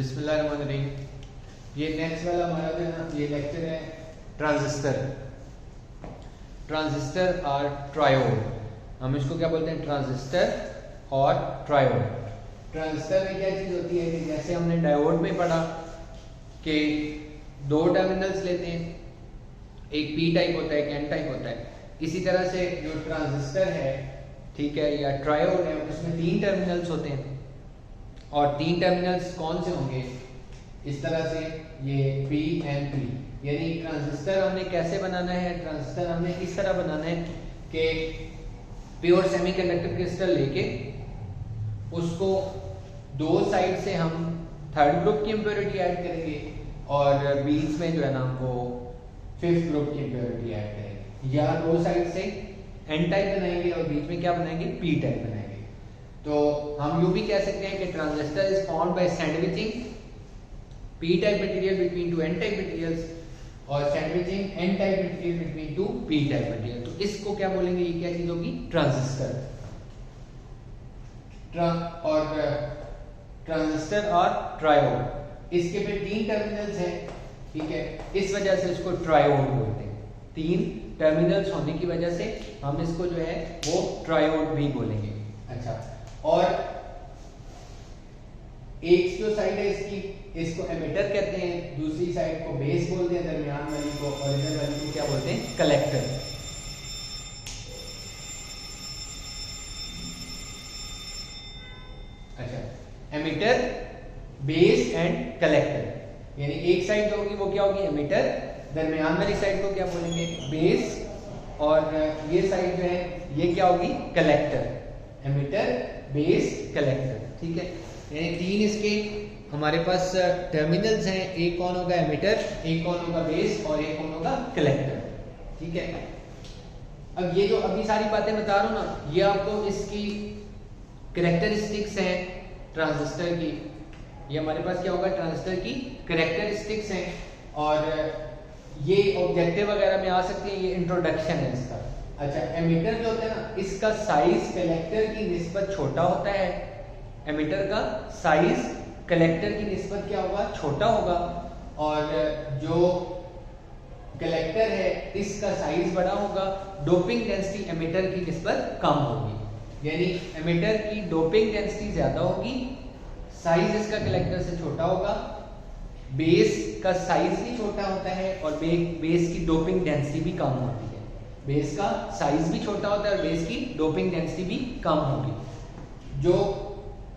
बिस्मिल्लाहिर्रहमानिर्रहीम। ये नेक्स्ट वाला हमारा जो है ना, ये लेक्चर है ट्रांजिस्टर और ट्रायोड। हम इसको क्या बोलते हैं? ट्रांजिस्टर और ट्रायोड। ट्रांजिस्टर में क्या चीज़ होती है कि जैसे हमने डायोड में पढ़ा कि दो टर्मिनल्स लेते हैं, एक पी टाइप होता है, एक एन टाइप होता है। इसी तरह से जो ट्रांजिस्टर है, ठीक है, या ट्रायोड है, उसमें तीन टर्मिनल्स होते हैं। और तीन टर्मिनल्स कौन से होंगे? इस तरह से ये पी एन पी, यानी ट्रांजिस्टर हमने कैसे बनाना है? ट्रांजिस्टर हमने इस तरह बनाना है कि प्योर सेमीकंडक्टर क्रिस्टल लेके उसको दो साइड से हम थर्ड ग्रुप की इम्प्योरिटी ऐड करेंगे और बीच में जो है ना वो फिफ्थ ग्रुप की इम्प्योरिटी ऐड करेंगे, या दो साइड से एन टाइप बनाएंगे और बीच में क्या बनाएंगे? पी टाइप बनाएंगे। तो हम यूं भी कह सकते हैं कि transistor is formed by sandwiching P type material between two N type materials और sandwiching N type material between two P type material. तो इसको क्या बोलेंगे? ये क्या चीज होगी? ट्रांजिस्टर। ट्रांजिस्टर और ट्रायोड, इसके पे तीन टर्मिनल्स हैं, ठीक है, इस वजह से इसको ट्रायोड बोलते हैं। तीन टर्मिनल्स होने की वजह से हम इसको जो है वो ट्रायोड भी बोलेंगे। अच्छा, और एक जो साइड है इसको एमिटर कहते हैं, दूसरी साइड को बेस बोलते हैं, दरमियान वाली को ओरिजिनल वाली को क्या बोलते हैं? कलेक्टर। अच्छा, एमिटर, बेस एंड कलेक्टर, यानी एक साइड जो होगी वो क्या होगी? एमिटर, दरमियान वाली साइड को क्या बोलेंगे? बेस, और ये साइड जो है ये क्या होगी? कलेक्टर। एमिटर, बेस, कलेक्टर, ठीक है। यानी तीन इसके हमारे पास टर्मिनल्स हैं, एक कौन होगा? एमिटर, एक कौन होगा? बेस, और एक कौन होगा? कलेक्टर, ठीक है। अब ये जो अभी सारी बातें बता रहा हूं ना, ये आपको इसकी कैरेक्टरिस्टिक्स हैं ट्रांजिस्टर की। ये हमारे पास क्या होगा? ट्रांजिस्टर की कैरेक्टरिस्टिक्स हैं, और ये ऑब्जेक्टिव वगैरह में आ सकती है, ये इंट्रोडक्शन है इसका। अच्छा, एमिटर जो होता है ना, इसका साइज कलेक्टर की निस्बत छोटा होता है। एमिटर का साइज कलेक्टर की निस्बत क्या होगा? छोटा होगा। और जो कलेक्टर है इसका साइज बड़ा होगा। डोपिंग डेंसिटी एमिटर की निस्बत कम होगी, यानी एमिटर की डोपिंग डेंसिटी ज्यादा होगी, साइज इसका कलेक्टर से छोटा होगा। बेस का साइज भी छोटा होता है और बेस की डोपिंग डेंसिटी भी कम होती है। बेस का साइज भी छोटा होता है और बेस की डोपिंग डेंसिटी भी कम होगी। जो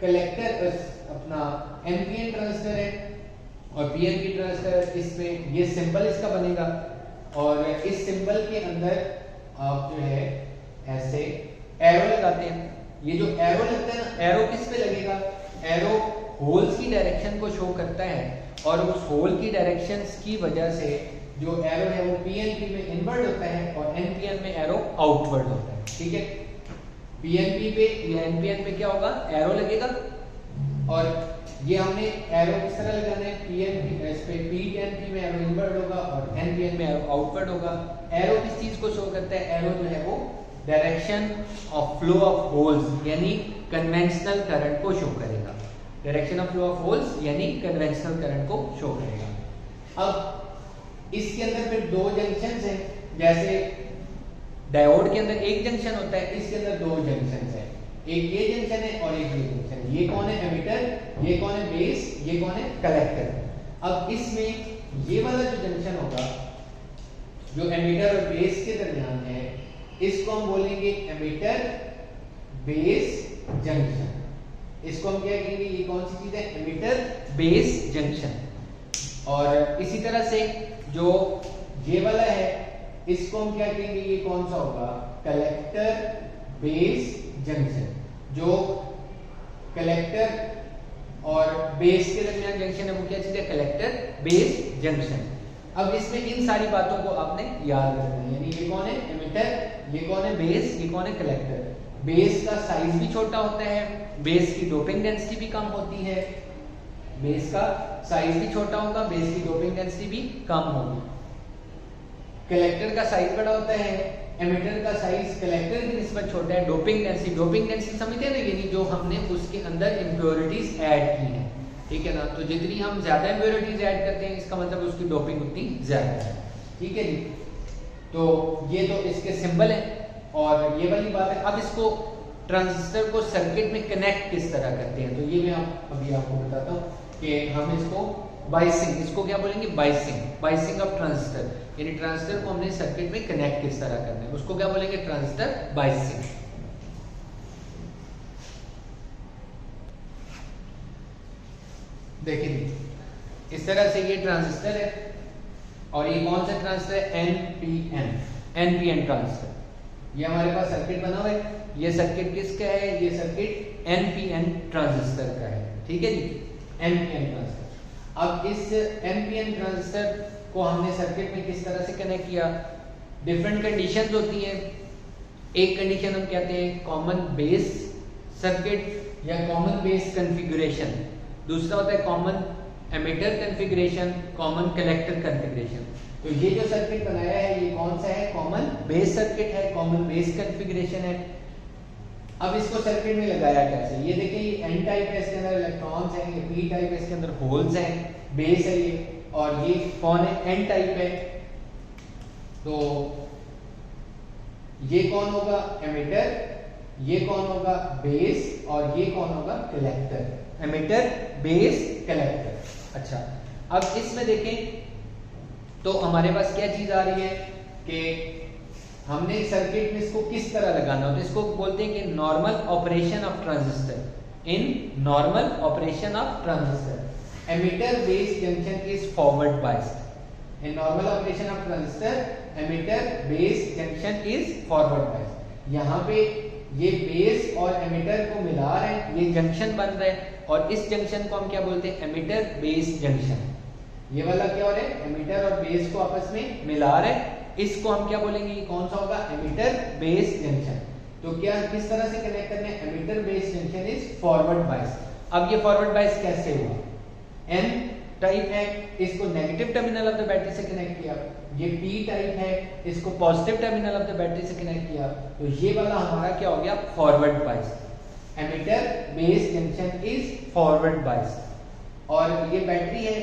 कलेक्टर अपना एनपीएन ट्रांजिस्टर है और पीएनपी ट्रांजिस्टर, इसमें ये सिंबल इसका बनेगा, और इस सिंबल के अंदर आप जो है ऐसे एरो लगाते हैं। ये जो एरो लगता है ना, एरो किस पे लगेगा? एरो होल्स की डायरेक्शन को शो करता है, और उस होल की डायरेक्शंस की वजह से जो एरो है वो पीएनपी में इनवर्ड होता है और एनपीएन में एरो आउटवर्ड होता है, ठीक है। पीएनपी पे या एनपीएन पे क्या होगा? एरो लगेगा, और ये हमने एरो किस तरह लगाना है? पीएनपी इस पे पीएनपी में एरो इनवर्ड होगा और एनपीएन में एरो आउटवर्ड होगा। एरो किस चीज को शो करता है? एरो जो है वो direction of flow of holes, यानी कन्वेंशनल करंट को शो करेगा। Direction of flow of holes यानी कन्वेंशनल करंट को शो करेगा। अब इसके अंदर फिर दो जंक्शंस हैं, जैसे डायोड के अंदर एक जंक्शन होता है, इसके अंदर दो जंक्शंस हैं, एक ये जंक्शन है और एक ये जंक्शन है। ये कौन है? एमिटर, ये कौन है? बेस, ये कौन है? कलेक्टर। अब इसमें ये वाला जो जंक्शन होगा जो एमिटर और बेस के दरमियान है, इसको हम बोलेंगे एमिटर बेस जंक्शन। इसको हम क्या कहेंगे? ये कौन सी चीज है? Emitter base junction. और इसी तरह से जो ये वाला है, इसको हम क्या कहेंगे? ये कौन सा होगा? Collector base junction. जो कलेक्टर और बेस के दरमियान जंक्शन है वो क्या चीज है? Collector base junction. अब इसमें इन सारी बातों को आपने याद रखना है, यानी ये कौन है? एमिटर, ये कौन है? बेस, ये कौन है? कलेक्टर। बेस का साइज भी छोटा होता है, बेस की डोपिंग डेंसिटी भी कम होती है। बेस का साइज भी छोटा होगा, बेस की डोपिंग डेंसिटी भी कम होगी। कलेक्टर का साइज बड़ा होता है, एमिटर का साइज कलेक्टर की निस्बत छोटा है। डोपिंग डेंसिटी समझते हैं ना, यानी जो हमने उसके अंदर इम्प्योरिटीज ऐड की हैं, ठीक है ना। तो जितनी हम ज्यादा इम्प्योरिटीज ऐड करते हैं इसका मतलब उसकी डोपिंग उतनी ज्यादा है, ठीक है जी। तो ये तो इसके सिंबल है और ये वाली बात है। अब इसको ट्रांजिस्टर को सर्किट में कनेक्ट किस तरह करते हैं, तो ये मैं अभी आपको बताता हूँ कि हम इसको बाइसिंग, इसको क्या बोलेंगे, बाइसिंग, बाइसिंग ऑफ ट्रांजिस्टर, यानी ट्रांजिस्टर को हमने सर्किट में कनेक्ट किस तरह करना है उसको क्या बोलेंगे, ट्रांजिस्टर बाइसिंग। देखिए इस तरह से ये ट्रांजिस्टर है और ये कौन सा ट्रांजिस्टर है, एनपीएन, एनपीएन ट्रांजिस्टर। ये हमारे पास सर्किट बना हुआ है, ये सर्किट किसका है, ये सर्किट एनपीएन ट्रांजिस्टर का है, ठीक है जी, एनपीएन ट्रांजिस्टर। अब इस एनपीएन ट्रांजिस्टर को हमने सर्किट में किस तरह से कनेक्ट किया, डिफरेंट कंडीशंस होती हैं। एक कंडीशन हम कहते हैं कॉमन बेस सर्किट या कॉमन बेस कॉन्फ़िगरेशन, दूसरा होता है common emitter configuration, common collector configuration. तो ये जो सर्किट बनाया है ये कौन सा है, कॉमन बेस सर्किट है, कॉमन बेस कॉन्फ़िगरेशन है। अब इसको सर्किट में लगाया कैसे, ये देखिए ये एन टाइप है, इसके अंदर इलेक्ट्रॉन्स हैं, ये पी टाइप है, इसके अंदर होल्स हैं, बेस है ये, और ये कौन है, एन टाइप है। तो ये कौन होगा, एमिटर, ये कौन होगा, बेस, और ये कौन होगा, कलेक्टर, एमिटर बेस कलेक्टर। अच्छा अब इसमें देखें तो हमारे पास क्या चीज आ रही है कि हमने सर्किट में इसको किस तरह लगाना होता है, इसको बोलते हैं कि normal operation of transistor, in normal operation of transistor emitter base junction is forward biased, in normal operation of transistor emitter base junction is forward biased. यहाँ पे ये बेस और एमिटर को मिला रहे हैं, ये जंक्शन बन रहा है, और इस जंक्शन को हम क्या बोलते हैं, एमिटर बेस जंक्शन। ये वाला क्या हो रहा है, एमिटर और बेस को आपस में मिला रहे हैं, इसको हम क्या बोलेंगे, ये कौन सा होगा, एमिटर बेस जंक्शन। तो क्या किस तरह से कनेक्ट करना है, emitter base junction is forward bias. अब ये फॉरवर्ड बायस कैसे हुआ, एन टाइप है, इसको negative terminal of the battery से कनेक्ट किया, ये पी टाइप है, इसको positive terminal of the battery से कनेक्ट किया, तो ये वाला हमारा क्या हो गया, forward bias, emitter base junction is forward bias. और ये बैटरी है,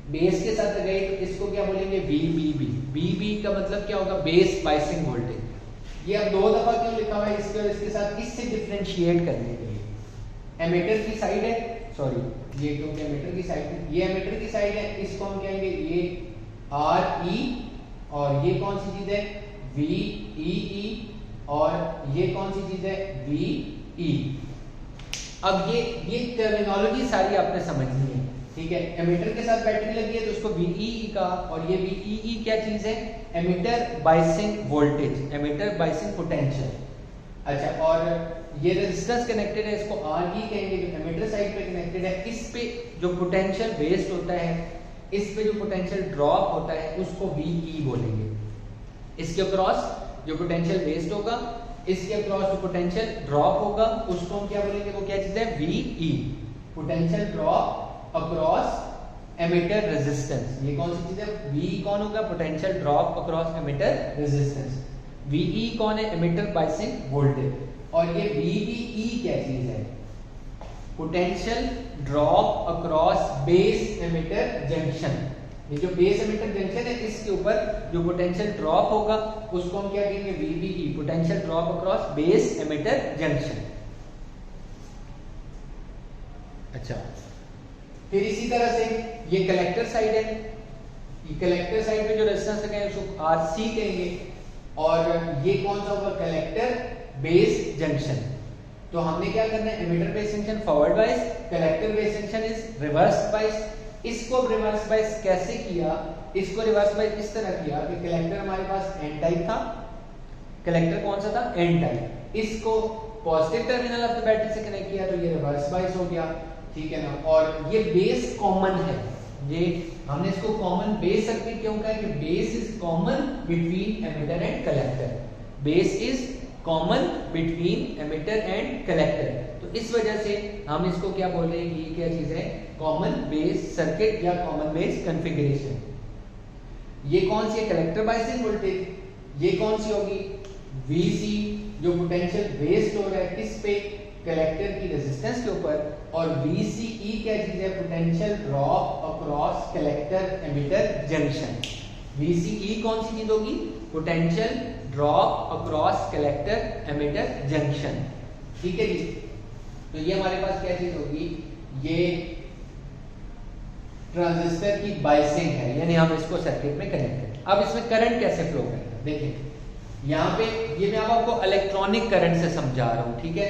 बेस के साथ गए तो इसको क्या बोलेंगे, VBB, BB का मतलब क्या होगा, बेस बायसिंग वोल्टेज। ये अब दो दफा क्यों लिखा हुआ है, इसके और इसके साथ, इससे डिफरेंशिएट करने के लिए। एमिटर की साइड है, सॉरी ये क्योंकि एमिटर की साइड है, ये एमिटर की साइड है, इसको हम कहेंगे ये RE, और ये कौन सी चीज है, VEE, और ये कौन सी चीज है, VE। अब ये टर्मिनोलॉजी सारी आपने समझनी है, ठीक है। एमिटर के साथ बैटरी लगी है तो उसको VEE का, और ये VEE क्या चीज है, emitter biasing voltage, emitter biasing potential. अच्छा, और ये रेजिस्टेंस कनेक्टेड है, इसको RE कहेंगे, जो एमिटर साइड पे कनेक्टेड है। इस पे जो पोटेंशियल वेस्ट होता है, इस पे जो पोटेंशियल ड्रॉप होता है उसको VE बोलेंगे। इसके अक्रॉस जो पोटेंशियल वेस्ट होगा, इसके अक्रॉस जो पोटेंशियल ड्रॉप होगा, उसको हम क्या बोलेंगे, वो क्या चीज है, VE, potential drop across emitter resistance. ये कौन सी चीज है, VE कौन होगा, potential drop across emitter resistance. VE कौन है, एमिटर बायसिंग वोल्टेज। और ये VBE क्या चीज है, potential drop across base emitter junction. ये जो बेस एमिटर जंक्शन है, इसके ऊपर जो पोटेंशियल ड्रॉप होगा उसको हम क्या कहेंगे, VBE, potential drop across base emitter junction. अच्छा, फिर इसी तरह से ये कलेक्टर साइड है, ये कलेक्टर साइड पे जो रेजिस्टेंस लगाए उसको RC कहेंगे, और ये कौन सा होगा, कलेक्टर बेस जंक्शन। तो हमने क्या करना है, emitter base junction forward bias, collector base junction is reverse bias. इसको रिवर्स बायस कैसे किया, इसको रिवर्स बायस इस तरह किया कि कलेक्टर हमारे पास एन टाइप था, कलेक्टर कौन सा था, एन टाइप, इसको positive terminal of the battery से कनेक्ट किया तो ये रिवर्स बायस हो गया, ठीक है ना। और ये बेस कॉमन है, ये हमने इसको कॉमन बेस सर्किट क्यों कहा है कि base is common between emitter and collector, base is common between emitter and collector. तो इस वजह से हम इसको क्या बोल रहे हैं कि ये क्या चीज है, कॉमन बेस सर्किट या कॉमन बेस कॉन्फ़िगरेशन। ये कौन सी है, कलेक्टर बायसिंग वोल्टेज। ये कौन सी होगी, VC, जो पोटेंशियल वेस्ट हो रहा है किस पे, कलेक्टर की रेजिस्टेंस के ऊपर, और VCE क्या चीज है, potential drop across collector emitter junction. VCE कौन सी चीज होगी, potential drop across collector emitter junction. ठीक है जी, तो ये हमारे पास क्या चीज होगी, ये ट्रांजिस्टर की बायसिंग है, यानी हम इसको सर्किट में कनेक्ट करें। अब इसमें करंट कैसे फ्लो करेगा, देखिए यहाँ पे ये मैं आपको इलेक्ट्रॉनिक करंट से समझा रहा हूँ। ठीक है,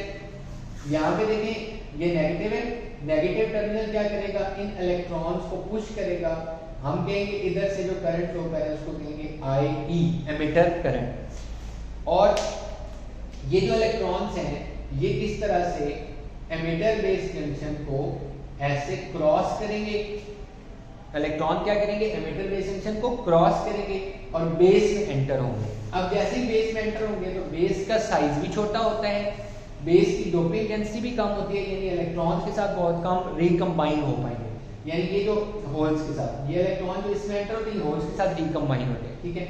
यहाँ पे देखें ये नेगेटिव है, नेगेटिव टर्मिनल क्या करेगा, इन इलेक्ट्रॉन्स को पुश करेगा। हम कहेंगे इधर से जो करंट फ्लो कर रहा है उसको कहेंगे IE, एमिटर करंट। और ये जो इलेक्ट्रॉन्स हैं ये किस तरह से एमिटर बेस जंक्शन को ऐसे क्रॉस करेंगे, इलेक्ट्रॉन क्या करेंगे, एमिटर बेस जंक्शन को क्रॉस करेंगे और बेस में एंटर होंगे। अब जैसे ही बेस में एंटर होंगे तो बेस का साइज भी छोटा होता है, बेस की डोपिंग डेंसिटी भी कम होती है, यानी इलेक्ट्रॉन्स के साथ बहुत कम रिकम्बाइन हो पाएंगे। यानी ये जो होल्स के साथ, ये इलेक्ट्रॉन जो इसमें एंटर होते हैं होल्स के साथ रिकम्बाइन होते हैं। ठीक है,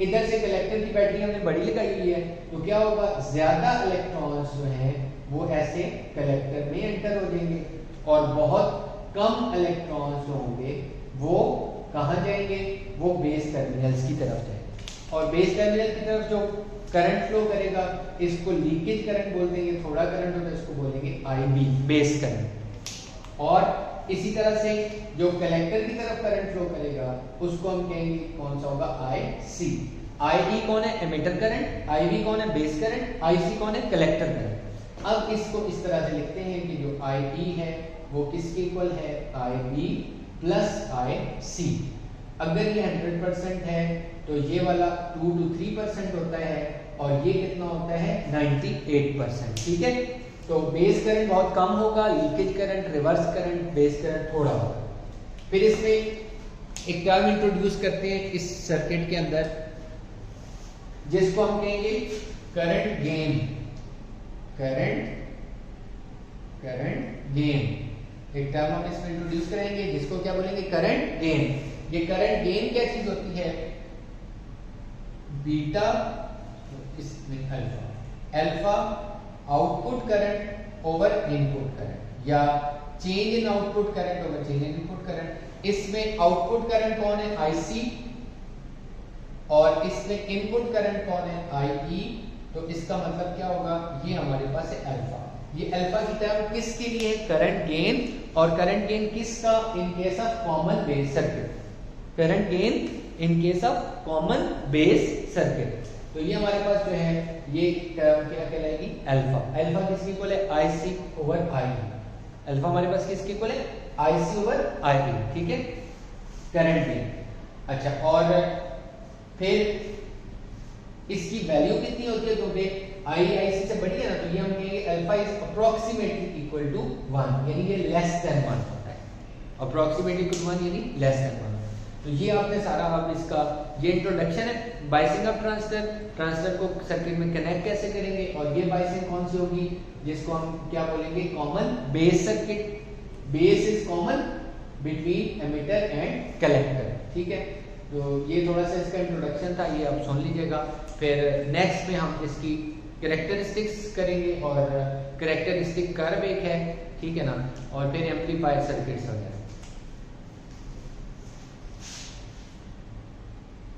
इधर से कलेक्टर की बैटरी हमने बड़ी लगाई हुई है, तो क्या होगा, ज्यादा इलेक्ट्रॉन्स जो हैं वो ऐसे कलेक्टर में एंटर हो जाएंगे, और बहुत कम इलेक्ट्रॉन्स जो होंगे वो कहाँ जाएंगे, वो बेस टर्मिनल्स की तरफ जाएंगे। और बेस टर्मिनल की तरफ जो करंट फ्लो करेगा इसको लीकेज करंट बोल देंगे, थोड़ा करंट होता है इसको बोलेंगे IB, बेस करंट। और इसी तरह से जो कलेक्टर की तरफ करंट फ्लो करेगा उसको हम कहेंगे कौन सा होगा, IC। IE कौन है, एमिटर करंट, IB कौन है, बेस करंट, IC कौन है, कलेक्टर करंट। अब इसको इस तरह से लिखते हैं कि जो IE है वो किसके इक्वल है, IB प्लस IC। अगर ये 100% है तो ये वाला 2 to 3% होता है, और ये कितना होता है, 98%। ठीक है, तो बेस करंट बहुत कम होगा, leakage current, reverse current, base current थोड़ा होगा। फिर इसमें एक टर्म इंट्रोड्यूस करते हैं इस सर्किट के अंदर जिसको हम कहेंगे करंट गेन। करंट गेन एक टर्म हम इसमें इंट्रोड्यूस करेंगे जिसको क्या बोलेंगे, करंट गेन। ये करंट गेन क्या चीज होती है, बीटा इसमें alpha output current over input current, या change in output current over change in input current. इसमें आउटपुट करंट कौन है, IC, और इसमें इनपुट करंट कौन है, IE। तो इसका मतलब क्या होगा, ये हमारे पास है अल्फा। ये अल्फा की टर्म किसके लिए है, करंट गेन। और करंट गेन किसका, in case of common base circuit, current gain in case of common base circuit. तो ये हमारे पास जो है ये टर्म क्या कहलाएगी, अल्फा। अल्फा किसके इक्वल है, IC ओवर IE। अल्फा हमारे पास किसके इक्वल है, IC ओवर IE। ठीक है, करंट गेन। अच्छा, और फिर इसकी वैल्यू कितनी होती है, क्योंकि IC से बड़ी है ना, तो ये हम कहेंगे alpha is approximately equal to 1, यानी ये लेस देन 1 होता है। अप्रोक्सीमेटली इक्वल टू 1 यानी लेस देन 1। तो ये आपने सारा, अब इसका ये इंट्रोडक्शन है बायसिंग ऑफ ट्रांजिस्टर को सर्किट में कनेक्ट कैसे करेंगे, और ये बायसिंग कौन सी होगी, जिसको हम क्या बोलेंगे, common base circuit. Base is common between emitter and collector. ठीक है, तो ये थोड़ा सा इसका इंट्रोडक्शन था, ये आप सुन लीजिएगा। फिर नेक्स्ट में हम इसकी कैरेक्टरिस्टिक्स करेंगे, और कैरेक्टरिस्टिक कर्व एक है, ठीक है ना, और फिर एम्पलीफायर सर्किट्स वगैरह।